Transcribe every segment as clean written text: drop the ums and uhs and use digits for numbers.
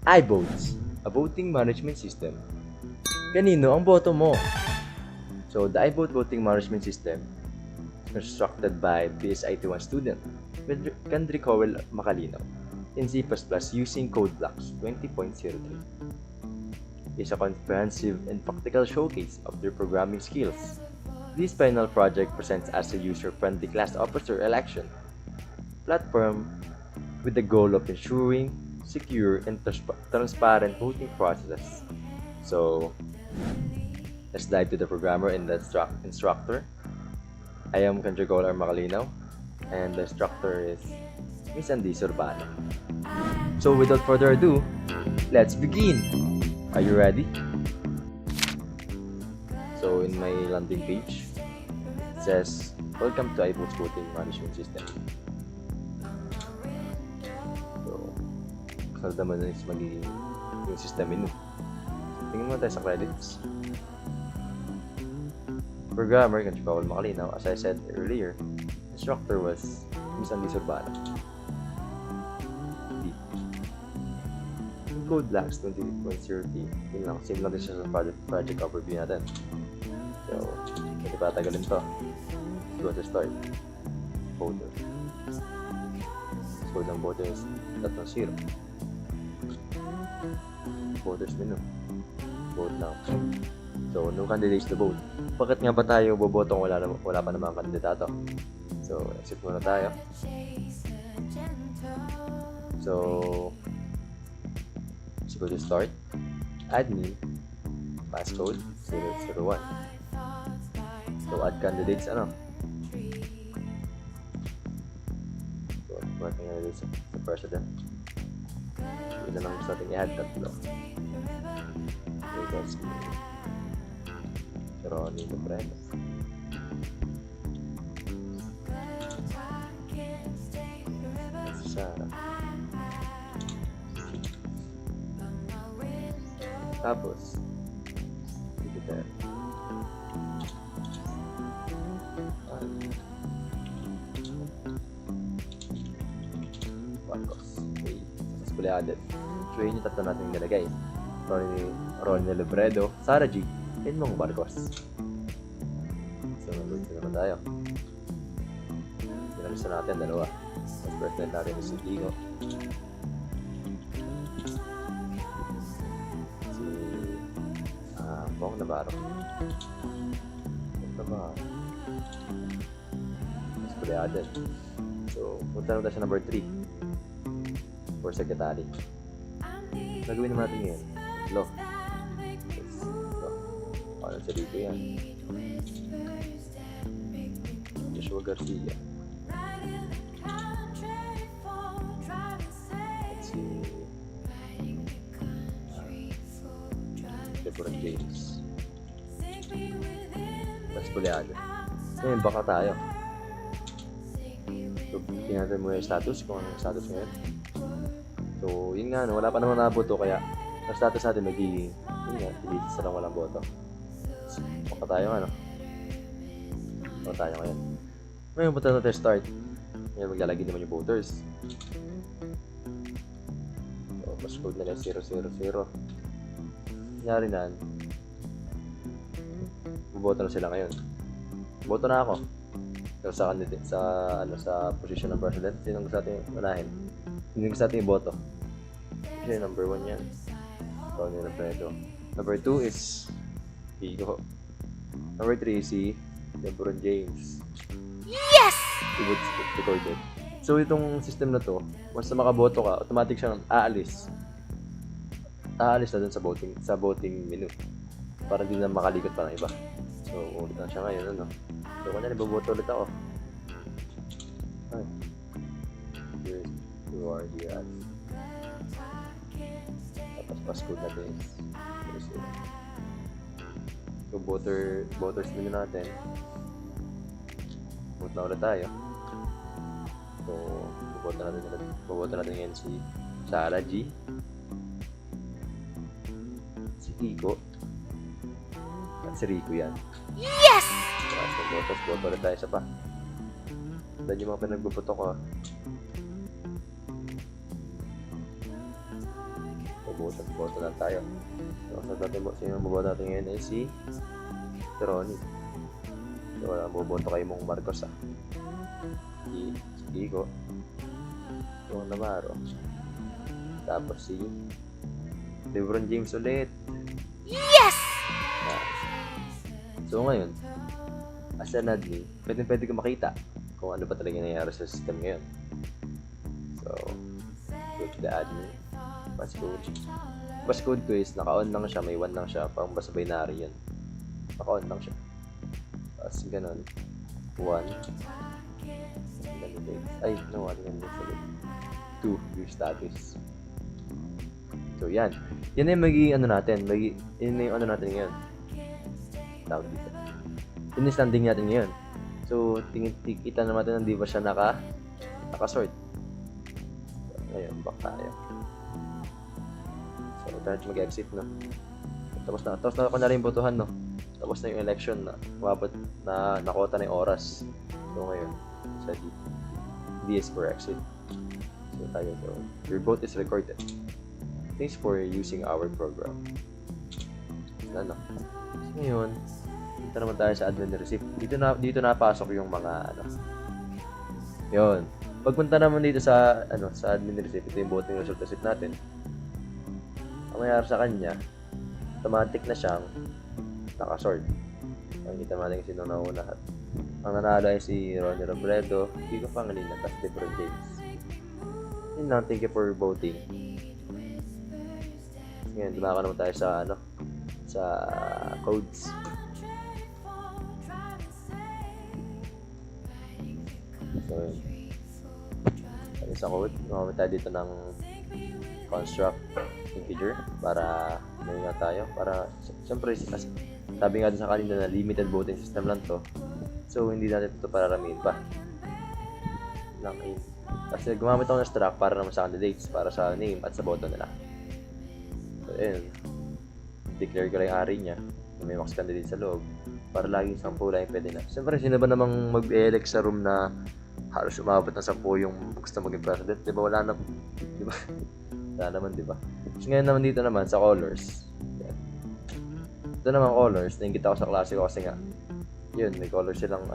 iVotes, a voting management system. Kanino ang boto mo? So, the iVote voting management system is constructed by BS-IT1 student Kendrick Howell Macalino in C++ using code blocks 20.03. It's a comprehensive and practical showcase of their programming skills. This final project presents as a user-friendly class officer election platform with the goal of ensuring secure and transparent voting processes. So, let's dive to the programmer and the instructor. I am Kendrick Howell Macalino, and the instructor is Miss Andy Sorbano. So, without further ado, let's begin! Are you ready? So, in my landing page, it says, "Welcome to iVote's voting management system." So, kasal naman is magiging yung system menu. Tingnan mo tayo sa credits. Programmer, Kendrick Howell Macalino. As I said earlier, instructor was Miss Andy Sorbano. Code blocks 20.0t. Yun lang, same lang din siya sa project overview natin. So, hindi pa tagalin to. Let's go to start. Voter. Code ng voter is 0. Voters menu. Vote now. So, no candidates to vote. Bakit nga ba tayo boboto kung wala pa namang kandidato? So, exit muna tayo. So, let's go to start. Admin. Passcode 001. So, add candidates, So, add candidates sa president. Yun na lang gusto natin i-add, 3. Okay, that's me. Ronnie Lopreno. Sarah. Tapos, dito tayo. Marcos. Okay. Successfully added. So, yun yung tatlo natin nilagay. Ronnie Lopreno, Sarah G, and Mong Marcos. So, nag-ulit naman tayo. Pinalista natin, 2. Mas president natin si Digo. Bong Navarro. Mas fully added. So, punta naman tayo sa number 3 for secretary. Nagawin naman natin ngayon. Law. Ano sa dito yan? Joshua Garcia. Let's see. Deborah James. Mas puliado. Ngayon, baka tayo. So, tingnan natin muna yung status, kung ano yung status ngayon. So, yun nga, wala pa naman naboto, kaya ang status natin magiging, yun nga, delete sa lang walang boto. So, baka tayo, baka tayo ngayon. Ngayon, punta natin start. Ngayon, maglalagay naman yung voters. So, mas code na lang 000. Nangyari na, buboto na sila ngayon. Boto na ako. Pero sa candidate, sa position ng president, sino gusto natin unahin? Sino gusto natin iboto? Okay, number 1 yan. Ronnie Lopreno. Number 2 is Vigo. Number 3 is si Deborah James. Yes! I-vote recorded. So, itong system na to, once na makaboto ka, automatic siyang aalis na dun sa voting menu para hindi na makalikot pa ng iba. So, ulit na siya ngayon, So, kanya nababoto ulit ako. Ay. Here you are here. Tapos passcode natin. So, voters menu natin. Vote na ulit tayo. So, baboto natin ngayon si Sarah G, si Kiko, at si Rico yan. Yes! So, boto ulit tayo isa pa. Dahil yung mga pinagboboto ko, boto lang tayo. So, sino maboto natin ngayon ay si Ronnie. So, wala boboto kay Mong Marcos si Kiko. So, Navarro. Tapos si LeBron James ulit. Yes! So ngayon, as an admin, pwede ka makita kung ano pa talaga nangyayari sa system ngayon. So, go to the admin, passcode. Passcode ko is naka-on lang siya, may 1 lang siya, parang basta binary yun. Naka-on lang siya. Tapos ganun, 1. Ay, no, 1 yan ulit. 2, view status. So yan. Yan na yung magiging ano natin. Yun na yung ano natin ngayon. Tawag dito. Yun yung standing natin ngayon. So, kita naman natin hindi ba siya naka-sort. So, ngayon, back tayo. So, tayo mag-exit, no? Tapos na ako na rin botohan, no? Tapos na yung election na umabot na nakota na yung oras. So, ngayon, sa DS for exit. So, tayo. So, your vote is recorded. Thanks for using our program. Ano? So, ngayon, dito naman tayo sa admin receipt. Dito na pasok yung mga ano. Yun. Pagpunta naman dito sa sa admin receipt, ito yung voting result receipt natin. Ang mayroon sa kanya, automatic na siyang nakasort. Nakikita natin sino nauna. Ang nanalo ay si Ronnie Robredo, Kiko Pangilinan, at LeBron James. Yun lang, thank you for voting. Ngayon, dumaka naman tayo sa sa codes. So, sa code, gumamit tayo dito ng construct integer para may nga tayo. Para, siyempre, sabi nga din sa kanina na limited voting system lang to. So, hindi natin ito pararamihin pa. Kasi gumamit ako ng struct para naman sa candidates, para sa name at sa boto nila. So, ayun. Declare ko lang yung ari niya. May max candidate sa loob. Para laging 10 lang yung pwede na. Siyempre, sino ba namang mag-elect sa room na halos umabot ng 10 yung gusto maging president? Diba? Wala na. Diba? Wala naman, diba? So, ngayon naman dito naman sa colors. Yan. Ito naman colors. Naingita ko sa klase ko kasi nga. Yun, may colors silang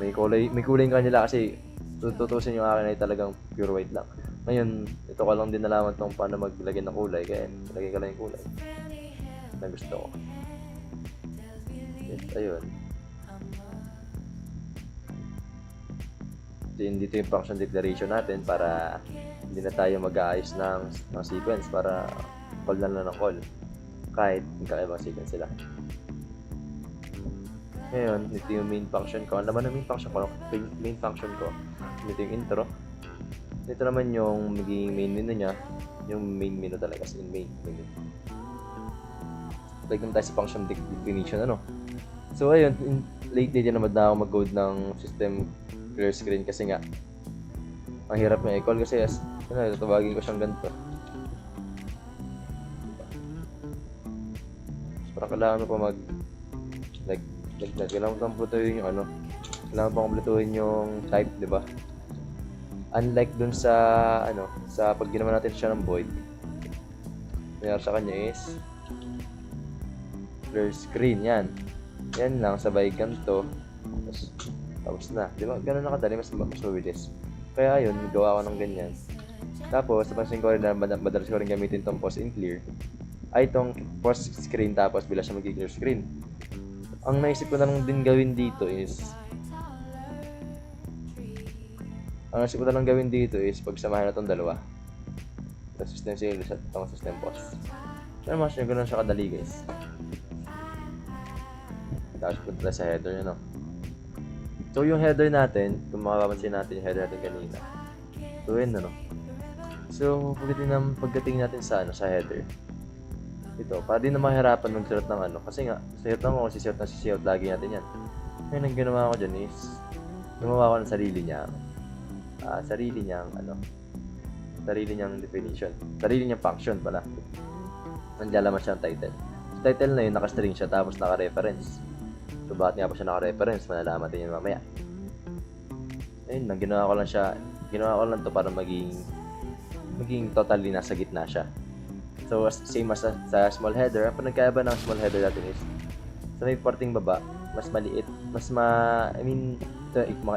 may kulay yung kanila kasi tutusin yung akin ay talagang pure white lang. Ngayon, ito ko lang din nalaman tong paano maglagay ng kulay, kaya lagay ka lang yung kulay na gusto ko. Yes, ayun. Dito yung function declaration natin para hindi na tayo mag-aayos ng sequence para call na lang ng call kahit magkakaibang sequence sila. Ngayon, ito yung main function ko. Ang laman ng main function ko, ito yung intro. Ito naman yung magiging main menu niya, yung main menu talaga, as in main menu. Like naman tayo sa function definition, So ayun, lately din naman na ako mag-code ng system clear screen kasi nga ang hirap na i-call kasi tatawagin ko siyang ganito. So, parang kailangan mo pa kailangan mo kompletuhin yung kailangan pa kompletuhin yung type, di ba? Unlike dun sa sa pag ginawa natin siya ng void, nangyari sa kanya is clear screen. Yan lang, sabay ganito, tapos na, di ba? Ganun na kadali, mas mabilis. Kaya yun, gawa ko ng ganyan. Tapos napansin ko rin na madalas ko rin gamitin tong pause in clear ay itong pause screen, tapos bila siya mag-clear screen. Ang naisip ko na lang din gawin dito is pagsamahan na itong dalawa. Itong system sales at itong system pause. So, mas yung ganun siya kadali, guys. Tapos punta sa header yun, So, yung header natin, kung makapapansin natin yung header natin kanina. So, yun, So, pagdating natin sa header. Ito, para din na mahirapan mag-sort ng kasi nga, sort lang ako, sisort lagi natin yan. Ngayon, ang ginawa ko dyan is, gumawa ko ng sarili niyang definition, sarili niyang function pala. Nandiyan naman siya ang title. Sa title na yun, naka-string siya, tapos naka-reference. So, bakit nga pa siya naka-reference? Malalaman natin yun mamaya. Ayun, ginawa ko lang to para maging maging totally nasa gitna siya. So, same as sa small header, ang pinagkaiba ng small header natin is sa may parting baba, mas maliit, mga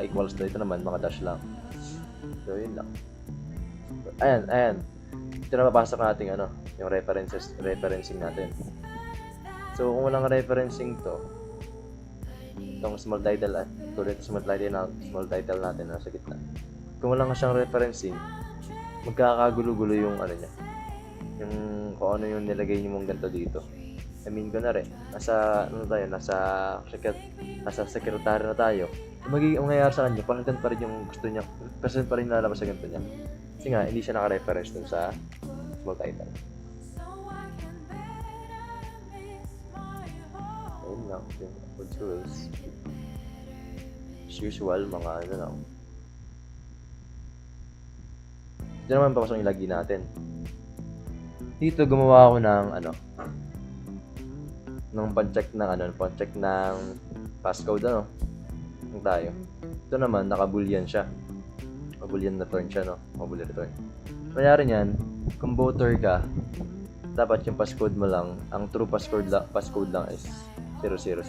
equals na ito naman, mga dash lang. So, yun lang. Ayan. Ito na mapasok natin yung referencing natin. So, kung walang referencing to, itong small title tulad small title natin nasa gitna. Kung wala nga siyang referencing, magkakagulo-gulo yung niya. Yung kung ano yung nilagay niyo mong ganito dito. Kunwari, nasa secretary na tayo. Ang mangyayari sa kanya, palitan pa rin yung gusto niya, present pa rin lalabas sa ganito niya. Kasi nga, hindi siya naka-reference dun sa small title. Ayun lang, yung controls. As usual, mga lang. Ito naman papasok yung lagi natin. Dito gumawa ako ng pan-check ng passcode ng tayo. Ito naman naka-boolean siya. Boolean return siya, boolean return. Mayroon niyan, kung voter ka, dapat yung passcode mo lang, ang true passcode lang is 000.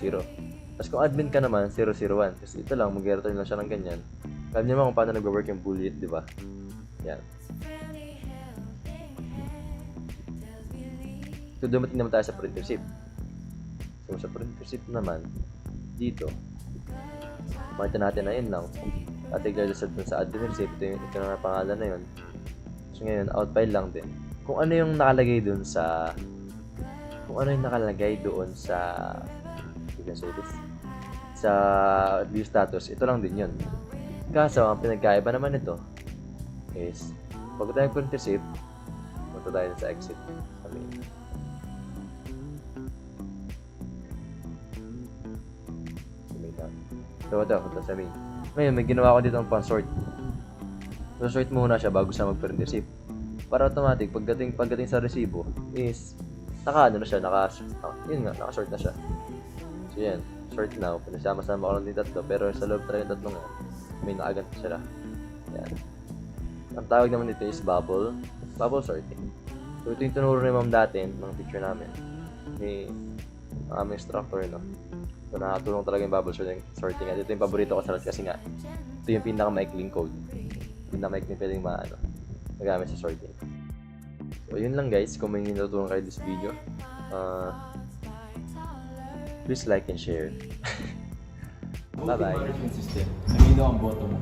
Tapos kung admin ka naman, 001. Kasi ito lang, mag-return lang siya ng ganyan. Alam niyo naman kung paano nag-work yung boolean, di ba? Yan. So, dumating naman tayo sa print receipt. So, sa print receipt naman, dito, makita natin na yun lang. At i-register dun sa admin receipt, ito na pangalan na yun. So, ngayon, outfile lang din. Kung ano yung nakalagay doon sa view status, ito lang din yun. Kaso, ang pinagkaiba naman nito is, pag tayo print receipt, punta tayo sa exit sa main. So, punta sa main. Ngayon, may ginawa ko dito ng pang-sort. So, sort muna siya bago siya mag-print receipt. Para automatic, pagdating sa resibo is naka-sort na siya. So, yan. Sort now. Pinasama-sama ko lang din tatlo. Pero sa loob talaga tatlo nga, may nakaganto sila. Yan. Ang tawag naman dito is bubble sorting. So, ito yung tinuro ni ma'am dati, ng teacher namin. Ang aming instructor, So, nakatulong talaga yung bubble sorting. At ito yung paborito ko sa lahat kasi nga, ito yung pinaka-maikling code. Pinaka-maikling pwedeng magamit sa sorting. So, yun lang guys. Kung may natutulong kayo this video, please like and share. Bye-bye. System. Kanino ang boto mo?